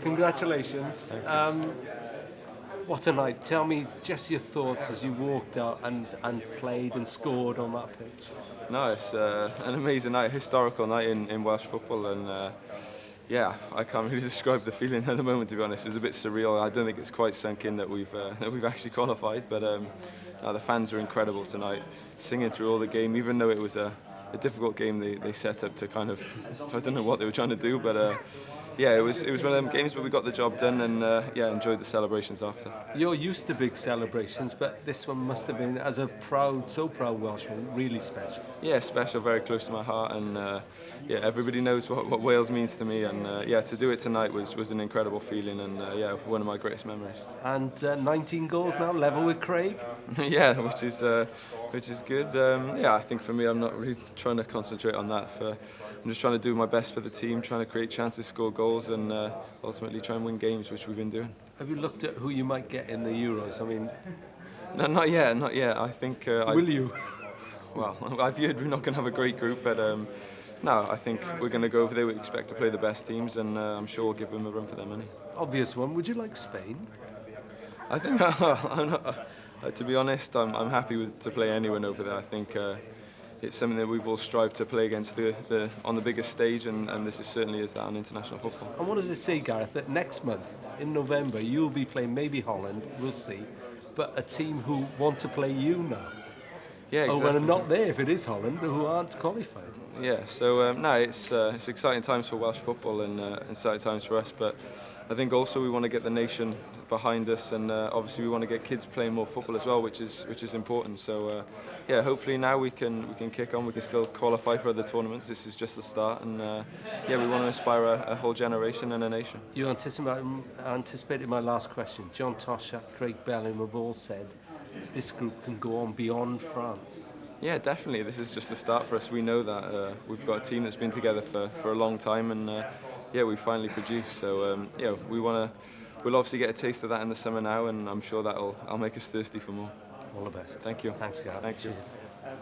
Congratulations. What a night. Tell me just your thoughts as you walked out and played and scored on that pitch. No, it's an amazing night, a historical night in Welsh football, and yeah, I can't really describe the feeling at the moment, to be honest. It was a bit surreal. I don't think it's quite sunk in that we've actually qualified, but no, the fans were incredible tonight, singing through all the game, even though it was a difficult game they set up to kind of, I don't know what they were trying to do, but yeah, it was one of them games, but we got the job done, and yeah, enjoyed the celebrations after. You're used to big celebrations, but this one must have been, as a so proud Welshman, really special. Yeah, special, very close to my heart, and yeah, everybody knows what Wales means to me, and yeah, to do it tonight was an incredible feeling, and yeah, one of my greatest memories. And 19 goals now, level with Craig. Yeah, which is good. Yeah, I think for me, I'm not really trying to concentrate on that. I'm just trying to do my best for the team, trying to create chances, score goals, and ultimately try and win games, which we've been doing. Have you looked at who you might get in the Euros? I mean, no, not yet. I think. Will you? Well, I've heard we're not going to have a great group, but no, I think we're going to go over there. We expect to play the best teams, and I'm sure we'll give them a run for their money. Obvious one. Would you like Spain? I think, to be honest, I'm happy to play anyone over there. I think it's something that we've all strived to play against on the biggest stage, and this certainly is that on international football. And what does it say, Gareth, that next month, in November, you'll be playing maybe Holland, we'll see, but a team who want to play you now? Yeah, exactly. Oh, well, not there if it is Holland, who aren't qualified. Yeah, so no, it's exciting times for Welsh football, and exciting times for us, but I think also we want to get the nation behind us, and obviously we want to get kids playing more football as well, which is important. So yeah, hopefully now we can kick on. We can still qualify for other tournaments. This is just the start, and yeah, we want to inspire a whole generation and a nation. You anticipated my last question. John Toshack, Craig Bellin have all said this group can go on beyond France. Yeah, definitely. This is just the start for us. We know that we've got a team that's been together for a long time, and yeah, we finally produced. So yeah, we'll obviously get a taste of that in the summer now, and I'm sure I'll make us thirsty for more. All the best. Thank you. Thanks, Gareth. Thank you. Cheers.